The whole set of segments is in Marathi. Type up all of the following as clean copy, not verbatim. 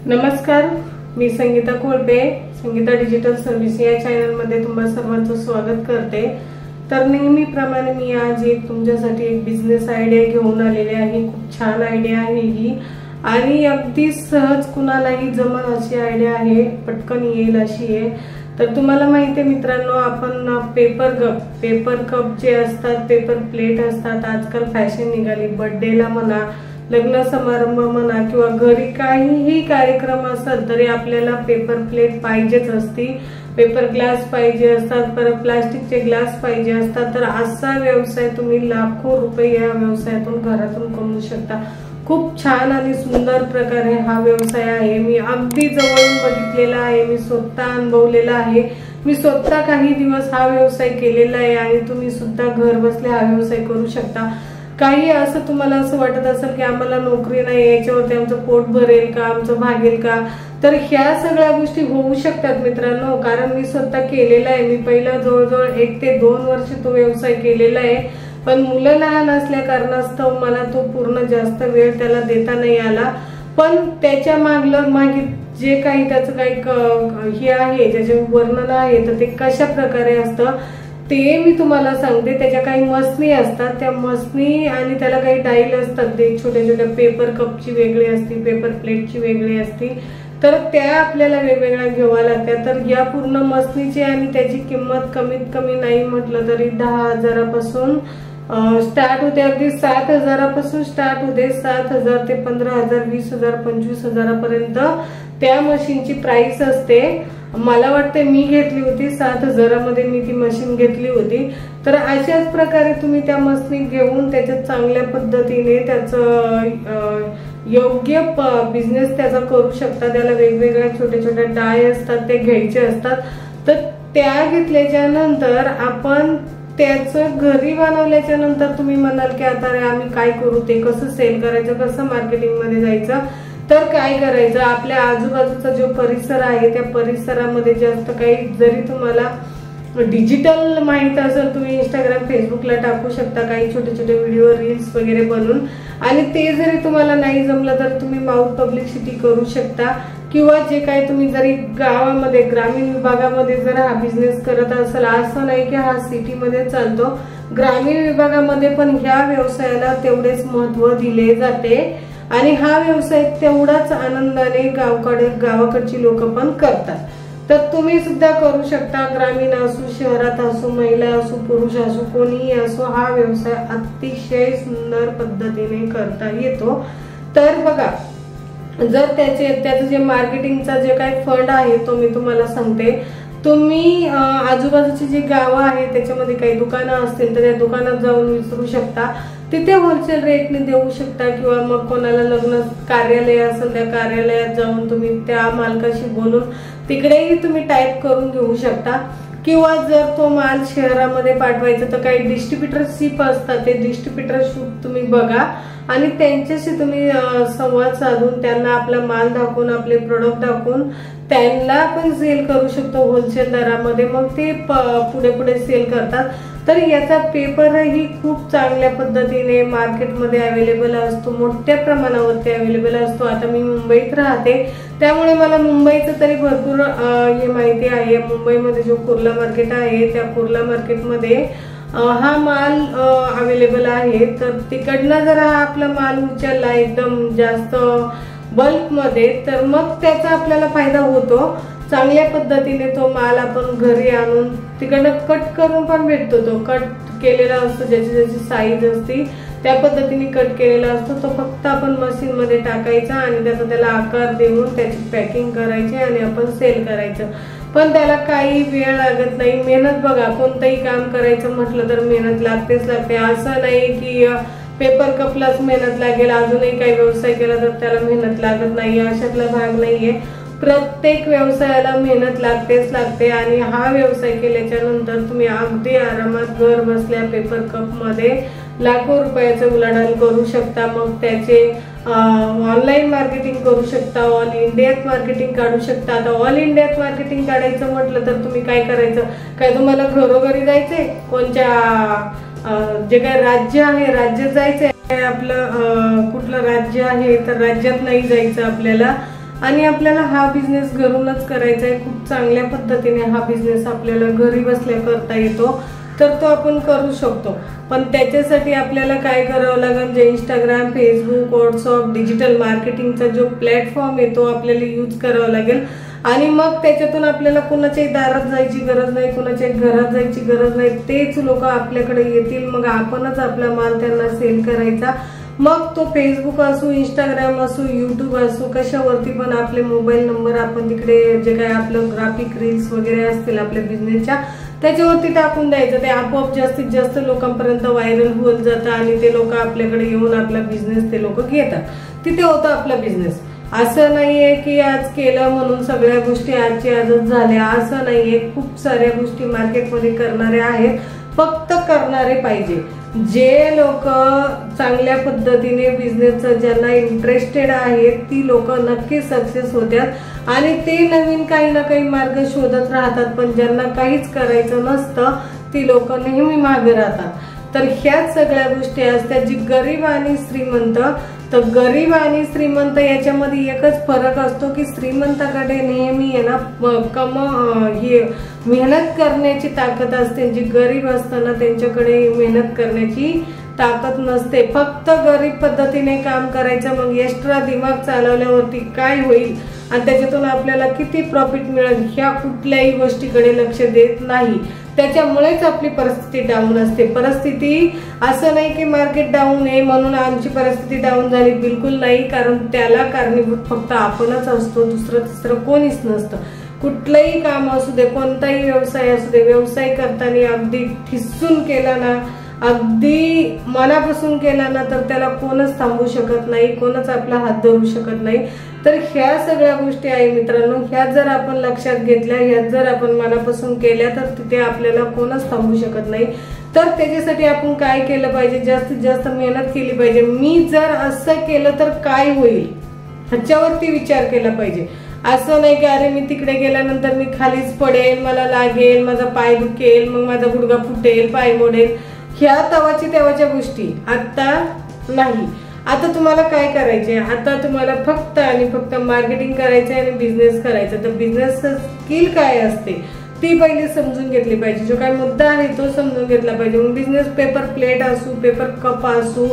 नमस्कार, मी संगीता कोळपे, संगीता डिजिटल सर्व्हिस या चॅनल मध्ये तुम्हा सर्वांचं स्वागत करते। तर नेहमीप्रमाणे मी आज एक तुमच्यासाठी एक बिझनेस आयडिया घेऊन आलेले आहे। खूप छान आयडिया आहे ही आणि अगदी सहज कुणालाही जमन अशी आयडिया आहे, पटकन येईल अशी आहे। तर तुम्हाला माहिती आहे मित्रांनो, आपण पेपर कप जे असतात, पेपर प्लेट असतात, आजकाल फॅशन निघाली। बर्थडेला म्हणा, लग्न समारंभ म्हणा किंवा घरी काहीही कार्यक्रम असेल तरी आपल्याला पेपर प्लेट पाहिजेच असती, पेपर ग्लास पाहिजे असतात, परत प्लास्टिकचे ग्लास पाहिजे असतात। तर असा व्यवसाय तुम्ही लाखो रुपये या व्यवसायातून घरातून कमवू शकता। खूप छान आणि सुंदर प्रकारे हा व्यवसाय आहे। मी अगदी जवळून बघितलेला आहे, मी स्वतः अनुभवलेला आहे, मी स्वतः काही दिवस हा व्यवसाय केलेला आहे आणि तुम्ही सुद्धा घर बसल्या हा व्यवसाय करू शकता। काही असं तुम्हाला असं वाटत असेल की आम्हाला नोकरी नाही, याच्यावरती आमचं पोट भरेल का, आमचं भागेल का, तर ह्या सगळ्या गोष्टी होऊ शकतात मित्रांनो। कारण मी स्वतः केलेला आहे। मी पहिला जवळजवळ 1 ते 2 वर्ष तो व्यवसाय केलेला आहे, पण मुलं लहान असल्या कारणास्तव मला तो पूर्ण जास्त वेळ त्याला देता नाही आला। पण त्याच्या मागे जे काही त्याचं काही हे आहे, ज्याचे वर्णन आहे, तर ते कशा प्रकारे असतं ते मी तुम्हाला सांगते। त्याच्या काही मसनी असतात, त्या मसनी आणि त्याला काही डाईल असतात, ते छोट्या छोट्या पेपर कपची वेगळी असती, पेपर प्लेटची वेगळी असती, तर त्या आपल्याला वेगवेगळ्या घ्याव्या लागतात। तर या पूर्ण मसनीची आणि त्याची किंमत कमीत कमी नाही म्हटलं तरी 10,000पासून स्टार्ट होते, अगदी 7,000पासून स्टार्ट होते। 7,000 ते 15,000, 20,000, 25,000पर्यंत त्या मशीनची प्राइस असते। मला वाटते मी घेतली होती 7,000मध्ये, मी ती मशीन घेतली होती। तर अशाच प्रकारे तुम्ही त्या मशीन घेऊन त्याच्यात चांगल्या पद्धतीने त्याचं योग्य बिझनेस त्याचा करू शकता। त्याला वेगवेगळ्या छोट्या छोट्या डाय असतात, ते घ्यायचे असतात। तर त्या घेतल्याच्या नंतर आपण त्याचं घरी बनवल्याच्या नंतर तुम्ही म्हणाल की आता रे आम्ही काय करू, ते कसं सेल करायचं, कसं मार्केटिंग मध्ये जायचं, तर काय करायचं, आपल्या आजूबाजूचा जो परिसर आहे त्या परिसरामध्ये जास्त काही जरी तुम्हाला डिजिटल माहित असेल, तुम्ही इंस्टाग्राम फेसबुकला टाकू शकता काही छोटे छोटे व्हिडिओ रील्स वगैरे बनवून, आणि ते जरी तुम्हाला नाही जमलं तर तुम्ही माउथ पब्लिसिटी करू शकता। किंवा जे काही तुम्ही जरी गावामध्ये ग्रामीण विभागामध्ये जर हा बिझनेस करत असाल, असं नाही की हा सिटीमध्ये चालतो, ग्रामीण विभागामध्ये पण ह्या व्यवसायाला तेवढेच महत्त्व दिले जाते आणि हा व्यवसाय तेवढाच आनंदाने गावाकडची लोक पण करतात। तर तुम्ही सुद्धा करू शकता, ग्रामीण असो, शहरात असो, महिला असो, पुरुष असो, कोणीही असो, हा व्यवसाय अतिशय सुंदर पद्धतीने करता येतो। तर बघा, जर त्याचं जे मार्केटिंगचा जे काही फंड आहे तो मी तुम्हाला सांगते। तुम्ही आजूबाजूची जी गावं आहेत त्याच्यामध्ये काही दुकानं असतील तर त्या दुकानात जाऊन विचारू शकता, तिथे होलसेल रेटने देऊ शकता। किंवा मग कोणाला लग्न कार्यालय असेल त्या कार्यालयात जाऊन तुम्ही त्या मालकाशी बोलून तिकडेही तुम्ही टाईप करून घेऊ शकता। किंवा जर तो माल शहरामध्ये पाठवायचा तर काही डिस्ट्रीब्युटरशिप असतात, ते डिस्ट्रीब्युटरशिप तुम्ही बघा आणि त्यांच्याशी तुम्ही संवाद साधून त्यांना आपला माल दाखवून, आपले प्रोडक्ट दाखवून त्यांना आपण सेल करू शकतो होलसेल दरामध्ये। मग ते पुढे पुढे सेल करतात। तर याचा पेपरही खूप चांगल्या पद्धतीने मार्केटमध्ये अवेलेबल असतो, मोठ्या प्रमाणावरती अवेलेबल असतो। आता मी मुंबईत राहते त्यामुळे मला मुंबईचं तरी भरपूर हे माहिती आहे। मुंबईमध्ये जो कुर्ला मार्केट आहे त्या कुर्ला मार्केटमध्ये हा माल अवेलेबल आहे। तर तिकडनं जर हा आपला माल उचलला एकदम जास्त बल्क मध्ये, तर मग त्याचा आपल्याला फायदा होतो। चांगल्या पद्धतीने तो माल आपण घरी आणून तिकडनं कट करून पण भेटतो, तो कट केलेला असतो, ज्याची ज्याची साईज असते त्या पद्धतीने कट केलेला असतो। तो फक्त आपण मशीन मध्ये टाकायचा आणि त्याला आकार देऊन त्याची पॅकिंग करायची आणि आपण सेल करायचं। पण त्याला काही वेळ लागत नाही, मेहनत बघा, कोणतंही काम करायचं म्हटलं तर मेहनत लागतेच लागते। असं नाही की पेपर कपलाच मेहनत लागेल, अजूनही काही व्यवसाय केला तर त्याला मेहनत लागत नाही, अशातला भाग नाहीये। प्रत्येक व्यवसायाला मेहनत लागतेच लागते आणि हा व्यवसाय केल्याच्या नंतर तुम्ही अगदी आरामात घर बसल्या पेपर कप मध्ये लाखो रुपयाचं उलाढाल करू शकता। मग त्याचे ऑनलाईन मार्केटिंग करू शकता, ऑल इंडियात मार्केटिंग काढू शकता। आता ऑल इंडियात मार्केटिंग काढायचं म्हटलं तर तुम्ही काय करायचं, काय तुम्हाला घरोघरी जायचंय, कोणत्या जे काही राज्य आहे राज्यात जायचंय, आपलं कुठलं राज्य आहे तर राज्यात नाही जायचं आपल्याला, आणि आपल्याला हा बिझनेस घरूनच करायचा आहे। खूप चांगल्या पद्धतीने हा बिझनेस आपल्याला घरी बसल्या करता येतो, तर तो आपण करू शकतो। पण त्याच्यासाठी आपल्याला काय करावं लागेल, जे इंस्टाग्राम, फेसबुक, व्हॉट्सअप, डिजिटल मार्केटिंगचा जो प्लॅटफॉर्म आहे तो आपल्याला यूज करावा लागेल। आणि मग त्याच्यातून आपल्याला कोणाच्याही दारात जायची गरज नाही, कोणाच्या घरात जायची गरज नाही, तेच लोक आपल्याकडे येतील, मग आपणच आपला माल त्यांना सेल करायचा। मग तो फेसबुक असो, इंस्टाग्राम असो, यूट्यूब असो, कशावरती पण आपले मोबाईल नंबर आपण तिकडे जे काय आपलं ग्राफिक रील्स वगैरे असतील आपल्या बिझनेसच्या त्याच्यावरती टाकून द्यायचं। ते आपोआप जास्तीत जास्त लोकांपर्यंत व्हायरल होत जातं आणि ते लोक आपल्याकडे येऊन आपला बिझनेस ते लोक घेतात, तिथे होतं आपला बिझनेस। असं नाहीये की आज केलं म्हणून सगळ्या गोष्टी आजची आजच झाल्या, असं नाहीये। खूप साऱ्या गोष्टी मार्केटमध्ये करणारे आहेत, फक्त करणारे पाहिजे। जे लोक चांगल्या पद्धतीने बिझनेसचं ज्यांना इंटरेस्टेड आहेत ती लोक नक्की सक्सेस होतात आणि ते नवीन काही ना काही मार्ग शोधत राहतात। पण ज्यांना काहीच करायचं नसतं ती लोक नेहमी मागे राहतात। तर ह्याच सगळ्या गोष्टी असतात। जी गरीब आणि श्रीमंत, तर गरीब आणि श्रीमंत याच्यामध्ये एकच फरक असतो की श्रीमंताकडे नेहमी आहे ना हे मेहनत करण्याची ताकद असते, जी गरीब असताना त्यांच्याकडे मेहनत करण्याची ताकद नसते। फक्त गरीब पद्धतीने काम करायचं, मग एक्स्ट्रा दिमाग चालवल्यावरती काय होईल आणि त्याच्यातून आपल्याला किती प्रॉफिट मिळेल ह्या कुठल्याही गोष्टीकडे लक्ष देत नाही। त्याच्यामुळेच आपली परिस्थिती डाऊन असते। परिस्थिती असं नाही की मार्केट डाऊन आहे म्हणून आमची परिस्थिती डाऊन झाली, बिलकुल नाही। कारण त्याला कारणीभूत फक्त आपणच असतो, दुसरं तिसरं कोणीच नसतं। कुठलंही काम असू दे, कोणताही व्यवसाय असू दे, व्यवसाय करताना अगदी ठिसून केला ना, अगदी मनापासून केला ना, तर त्याला कोणच थांबवू शकत नाही, कोणच आपला हात धरू शकत नाही। तर ह्या सगळ्या गोष्टी आहे मित्रांनो, ह्या जर आपण लक्षात घेतल्या, ह्या जर आपण मनापासून केल्या तर तिथे आपल्याला कोणच थांबवू शकत नाही। तर त्याच्यासाठी आपण काय केलं पाहिजे, जास्तीत जास्त मेहनत केली पाहिजे। मी जर असं केलं तर काय होईल ह्याच्यावरती विचार केला पाहिजे। असं नाही की अरे मी तिकडे गेल्यानंतर मी खालीच पडेल, मला लागेल, माझा पाय दुखेल, मग माझा गुडघा फुटेल, पाय मोडेल, ह्या तवाची तेव्हाच्या गोष्टी आता नाही। आता तुम्हाला काय करायचे, आता तुम्हाला फक्त आणि फक्त मार्केटिंग करायचं आणि बिझनेस करायचा। तर बिझनेस स्किल काय असते ती पहिली समजून घेतली पाहिजे, जो काय मुद्दा आहे तो समजून घेतला पाहिजे। मग बिझनेस पेपर प्लेट असू, पेपर कप असू,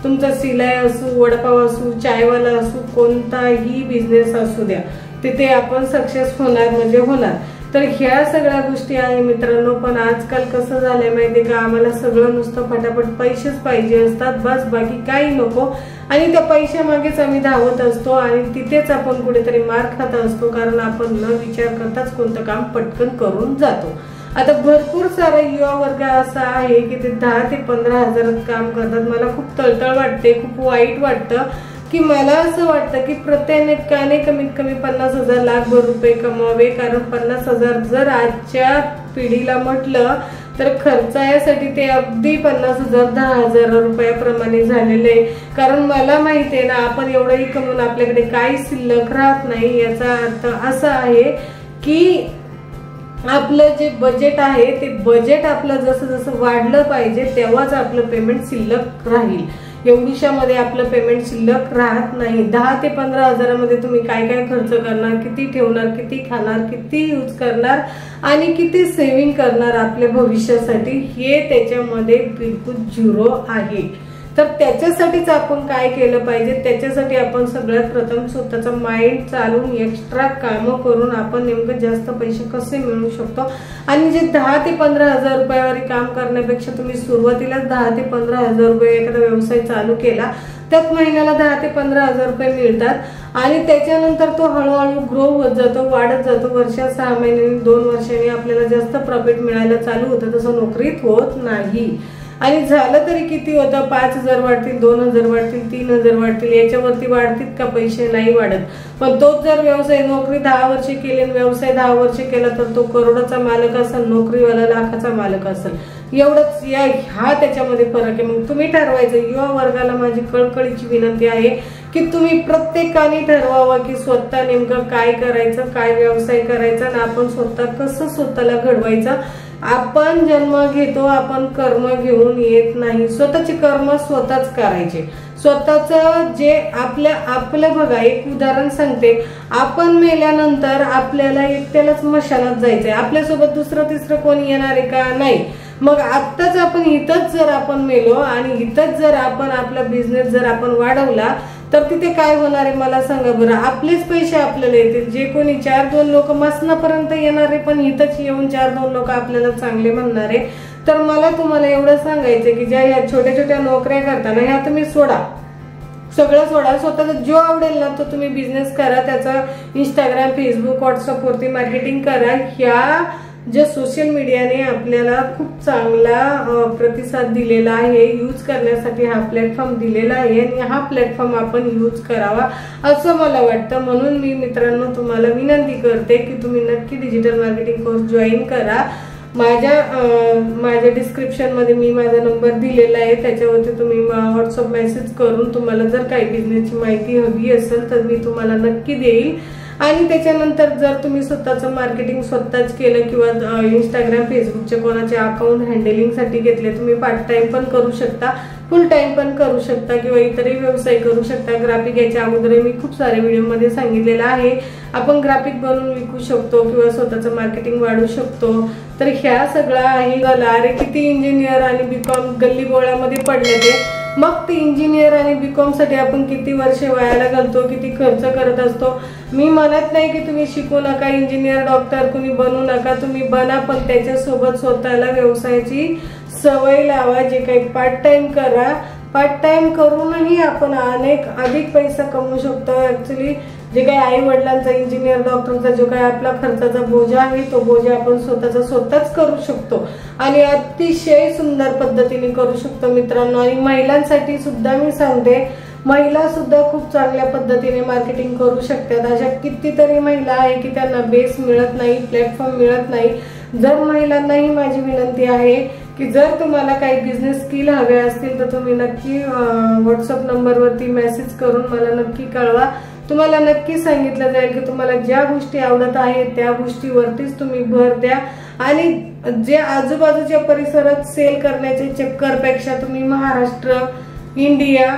तुमचा सिलाई असू, वडापाव असू, चायवाला असू, कोणताही बिझनेस असू द्या, तिथे आपण सक्सेस होणार म्हणजे होणार। तर ह्या सगळ्या गोष्टी आहे मित्रांनो। पण आजकाल कसं झालंय माहितीये का, आम्हाला सगळं नुसतं फटाफट पैसेच पाहिजे असतात, बस बाकी काही नको। आणि त्या पैशामागेच आम्ही धावत असतो आणि तिथेच आपण कुठेतरी मार खात असतो, कारण आपण न विचार करताच कोणतं काम पटकन करून जातो। आता भरपूर सारा युवा वर्ग असा आहे की ते 10 ते 15 हजारात काम करतात। मला खूप तळतळ वाटते, खूप वाईट वाटतं की मला असं वाटतं की प्रत्येकाने कमीत कमी 50,000 लाखभर रुपये कमवावे। कारण 50,000 जर आजच्या पिढीला म्हटलं तर खर्चासाठी ते अगदी 50,000 10,000 रुपयाप्रमाणे झालेले आहे। कारण मला माहिती आहे ना, आपण एवढंही कमवून आपल्याकडे काही शिल्लक राहत नाही। याचा अर्थ असा आहे की आपलं जे बजेट आहे ते बजेट आपलं जसं जसं वाढलं पाहिजे तेव्हाच आपलं पेमेंट शिल्लक राहील। एवढीशामध्ये आपलं पेमेंट शिल्लक राहत नाही। 10 ते 15 हजारामध्ये तुम्ही काय काय खर्च करणार, किती ठेवणार, किती खाणार, किती यूज करणार आणि किती सेव्हिंग करणार आपल्या भविष्यासाठी, हे त्याच्यामध्ये बिलकुल झिरो आहे। तर त्याच्यासाठीच आपण काय केलं पाहिजे, त्याच्यासाठी आपण सगळ्यात प्रथम स्वतःचा माइंड चालून एक्स्ट्रा कामं करून आपण नेमकं जास्त पैसे कसे मिळवू शकतो। आणि जे 10 ते 15 हजार रुपयावर काम करण्यापेक्षा तुम्ही सुरुवातीलाच 10 ते 15 हजार रुपये एखादा व्यवसाय चालू केला, त्यात महिन्याला 10 ते 15 हजार रुपये मिळतात आणि त्याच्यानंतर तो हळूहळू ग्रो होत जातो, वाढत जातो। वर्षात 6 महिन्यांनी 2 वर्षांनी आपल्याला जास्त प्रॉफिट मिळायला चालू होतं, तसं नोकरीत होत नाही। आणि झालं तरी किती होतं, 5,000 वाढतील, 2,000 वाढतील, 3,000 वाढतील, याच्यावरती वाढतील का पैसे, नाही वाढत। पण तोच जर व्यवसाय नोकरी 10 वर्षे केली आणि व्यवसाय 10 वर्षे केला तर तो करोडाचा मालक असेल, नोकरीवाला लाखाचा मालक असेल। एवढंच हा त्याच्यामध्ये फरक आहे। मग तुम्ही ठरवायचं। युवा वर्गाला माझी कळकळीची विनंती आहे की तुम्ही प्रत्येकाने ठरवावं की स्वतः नेमकं काय करायचं, काय व्यवसाय करायचा आणि आपण स्वतः कसं स्वतःला घडवायचं। आपण जन्म घेतो, आपण कर्म घेऊन येत नाही, स्वतःचे कर्म स्वतःच करायचे, स्वतःचं जे आपलं बघा, एक उदाहरण सांगते, आपण मेल्यानंतर आपल्याला एकट्यालाच मशानात जायचंय, आपल्यासोबत दुसरं तिसरं कोणी येणार आहे का? नाही. मग आत्ताच आपण इथंच जर आपण मेलो आणि इथंच जर आपण आपला बिझनेस जर आपण वाढवला तर तिथे काय होणार आहे मला सांगा बरं? आपलेच पैसे आपल्याला येतील. जे कोणी 4-2 लोक मसनापर्यंत येणारे पण इथंच येऊन 4-2 लोक आपल्याला चांगले म्हणणारे. तर मला तुम्हाला एवढं सांगायचं की ज्या ह्या छोट्या छोट्या नोकऱ्या करताना ह्या तुम्ही सोडा, सगळं सोडा. स्वतःचा जो आवडेल ना तो तुम्ही बिझनेस करा, त्याचा इंस्टाग्राम, फेसबुक, व्हॉट्सअप वरती मार्केटिंग करा. ह्या जे सोशल मीडियाने आपल्याला खूप चांगला प्रतिसाद दिलेला आहे, यूज करण्यासाठी हा प्लॅटफॉर्म दिलेला आहे आणि हा प्लॅटफॉर्म आपण यूज करावा असं मला वाटतं. म्हणून मी मित्रांनो तुम्हाला विनंती करते की तुम्ही नक्की डिजिटल मार्केटिंग कोर्स जॉईन करा. माझ्या डिस्क्रिप्शन मध्ये मी माझा नंबर दिलेला आहे, त्याच्यावरती तुम्ही व्हॉट्सअप मेसेज करून तुम्हाला जर काही बिझनेसची माहिती हवी असेल तर मी तुम्हाला नक्की देईल. आणि त्याच्यानंतर जर तुम्ही स्वतःचं मार्केटिंग स्वतःच केलं किंवा इंस्टाग्राम, फेसबुकचे कोणाचे अकाउंट हँडलिंगसाठी घेतले, तुम्ही पार्ट टाइम पण करू शकता, फुल टाइम पण करू शकता किंवा इतरही व्यवसाय करू शकता. ग्राफिक याच्या अगोदर मी खूप सारे व्हिडिओमध्ये सांगितलेलं आहे. आपण ग्राफिक बनवून विकू शकतो किंवा स्वतःचं मार्केटिंग वाढवू शकतो. तर ह्या सगळं आहे. अरे किती इंजिनियर आणि बीकॉम गल्ली गोळ्यामध्ये पडले ते, मग ते इंजिनियर आणि बीकॉम साठी आपण किती वर्ष वायाला घालतो, किती खर्च करत असतो. मी म्हणत नाही की तुम्ही शिकू नका, इंजिनियर, डॉक्टर कुणी बनू नका, तुम्ही बना, पण त्याच्यासोबत स्वतःला व्यवसायाची सवय लावा. जे काही पार्ट टाइम करा, पार्ट टाइम करूनही आपण अधिक पैसा कमवू शकतो. ऍक्च्युली जे काही आई वडिलांचा, इंजिनियर, डॉक्टरचा जो काही आपला खर्चाचा बोजा आहे तो बोजा आपण स्वतःच करू शकतो आणि अतिशय सुंदर पद्धतीने करू शकतो मित्रांनो. आणि महिलांसाठी सुद्धा मी सांगते, महिला सुद्धा खूप चांगल्या पद्धतीने मार्केटिंग करू शकतात. अशा कितीतरी महिला आहे की त्यांना बेस मिळत नाही, प्लॅटफॉर्म मिळत नाही. जर महिलांनाही माझी विनंती आहे की जर तुम्हाला काही बिझनेस स्किल हवे असतील तर तुम्ही नक्की व्हॉट्सअप नंबरवरती मेसेज करून मला नक्की कळवा. तुम्हाला नक्की सांगितलं जाईल की तुम्हाला ज्या गोष्टी आवडत आहेत त्या गोष्टीवरतीच तुम्ही भर द्या आणि जे आजूबाजूच्या परिसरात सेल करण्याच्या चक्करपेक्षा तुम्ही महाराष्ट्र, इंडिया,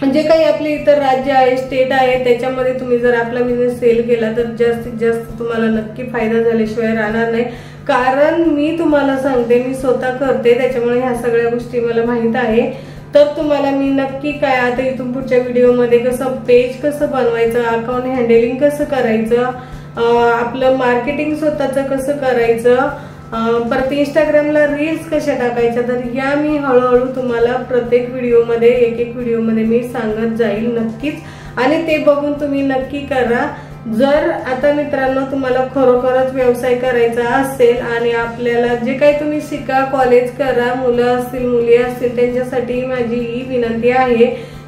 जे काही आपले इतर राज्य आहे, स्टेट आहे, त्याच्यामध्ये तुम्ही जर आपला बिझनेस सेल केला तर जास्तीत जास्त तुम्हाला नक्की फायदा झाल्याशिवाय राहणार नाही. कारण मी तुम्हाला सांगते, मी स्वतः करते, त्याच्यामुळे ह्या सगळ्या गोष्टी मला माहित आहे. तर तुम्हाला मी नक्की काय आता इथून पुढच्या व्हिडिओमध्ये पेज कसं बनवायचं, अकाउंट हँडलिंग कसं करायचं, आपलं मार्केटिंग स्वतःचं कसं करायचं, परत इंस्टाग्रामला रील्स कशा टाकायच्या, तर या मी हळूहळू तुम्हाला प्रत्येक व्हिडिओमध्ये एक व्हिडिओमध्ये मी सांगत जाईल नक्कीच. आणि ते बघून तुम्ही नक्की करा. जर आता मित्रांनो तुम्हाला खरोखरच व्यवसाय करायचा असेल आणि आपल्याला जे काही तुम्ही शिका, कॉलेज करा, मुलं असतील, मुली असतील, त्यांच्यासाठी माझी ही विनंती आहे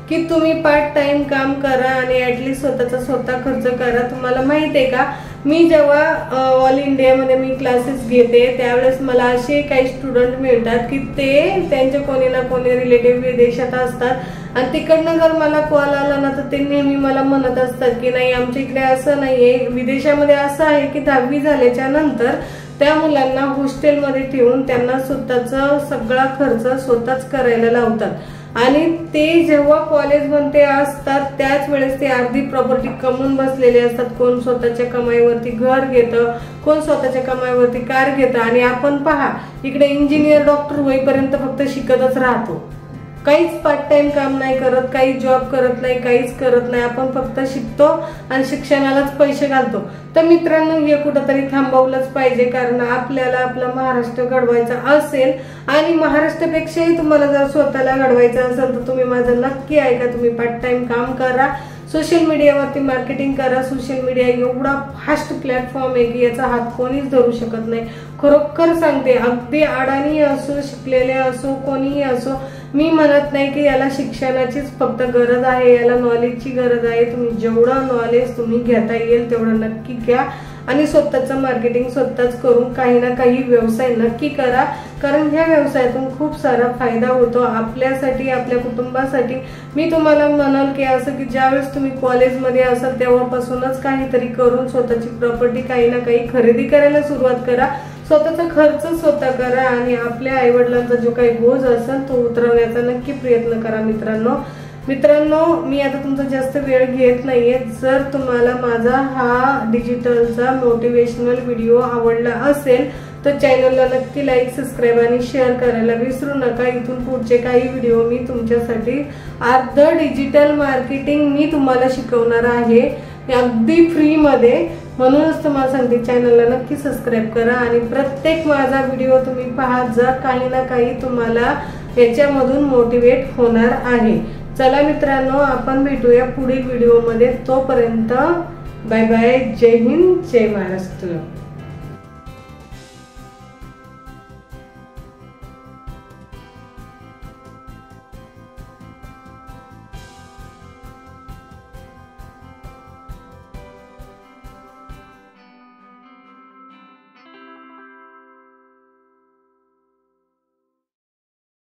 की तुम्ही पार्ट टाइम काम करा आणि ऍटलीस्ट स्वतःचा स्वतः खर्च करा. तुम्हाला माहित आहे का, मी जेव्हा ऑल इंडियामध्ये मी क्लासेस घेते त्यावेळेस मला असे काही स्टुडंट मिळतात की ते त्यांचे कोणी ना कोणी रिलेटिव्ह विदेशात असतात आणि तिकडनं जर मला कॉल आला ना तर ते नेहमी मला म्हणत असतात की नाही, आमच्या इकडे असं नाहीये, विदेशामध्ये असं आहे की 10वी झाल्याच्या नंतर त्या मुलांना हॉस्टेलमध्ये ठेवून त्यांना स्वतःचा सगळा खर्च स्वतःच करायला लावतात आणि ते जेव्हा कॉलेजमध्ये असतात त्याच वेळेस ते अर्धी प्रॉपर्टी कमवून बसलेले असतात. कोण स्वतःच्या कमाईवरती घर घेतं, कोण स्वतःच्या कमाईवरती कार घेतं आणि आपण पहा इकडे इंजिनियर, डॉक्टर होईपर्यंत फक्त शिकतच राहतो, काहीच पार्ट टाइम काम नाही करत, काही जॉब करत नाही, काहीच करत नाही. आपण फक्त शिकतो आणि शिक्षणालाच पैसे घालतो. तर मित्रांनो हे कुठंतरी थांबवलंच पाहिजे, कारण आपल्याला आपला महाराष्ट्र घडवायचा असेल आणि महाराष्ट्रापेक्षाही तुम्हाला जर स्वतःला घडवायचं असेल तर तुम्ही माझं नक्की ऐका. तुम्ही पार्ट टाइम काम करा, सोशल मीडियावरती मार्केटिंग करा. सोशल मीडिया एवढा फास्ट प्लॅटफॉर्म आहे की याचा हात कोणीच धरू शकत नाही. खरोखर सांगते, अगदी अडाणी असो, शिकलेले असो, कोणीही असो, मी म्हणत नाही की याला शिक्षणाचीच फक्त गरज आहे, याला नॉलेजची गरज आहे. तुम्ही जेवढं नॉलेज तुम्ही घेता येईल तेवढं नक्की घ्या आणि स्वतःचं मार्केटिंग स्वतःच करून काही ना काही व्यवसाय नक्की करा, कारण ह्या व्यवसायातून खूप सारा फायदा होतो आपल्यासाठी, आपल्या कुटुंबासाठी. मी तुम्हाला म्हणाल की असं की ज्यावेळेस तुम्ही कॉलेजमध्ये असाल तेव्हापासूनच काहीतरी करून स्वतःची प्रॉपर्टी काही ना काही खरेदी करायला सुरुवात करा. स्वतःचा खर्च स्वतः करा आणि आपल्या आईवडिलांचा जो काही बोज असेल तो उतरवण्याचा नक्की प्रयत्न करा मित्रांनो मी आता तुमचा जास्त वेळ घेत नाहीये। जर तुम्हाला माझा हा डिजिटलचा मोटिवेशनल व्हिडिओ आवडला असेल तर चॅनलला नक्की लाईक, सबस्क्राइब आणि शेअर करायला विसरू नका। इथून पुढचे काही व्हिडिओ मी तुमच्यासाठी अर्ध डिजिटल मार्केटिंग मी तुम्हाला शिकवणार आहे अगदी फ्री मध्ये। म्हणूनच तुम्हाला सांगते चॅनलला नक्की सबस्क्राइब करा आणि प्रत्येक माझा व्हिडिओ तुम्ही पाहत जा, काही ना काही तुम्हाला याच्यामधून मोटिवेट होणार आहे। चला मित्रांनो, आपण भेटूया पुढील व्हिडिओ मध्ये। तोपर्यंत बाय बाय, जय हिंद, जय महाराष्ट्र।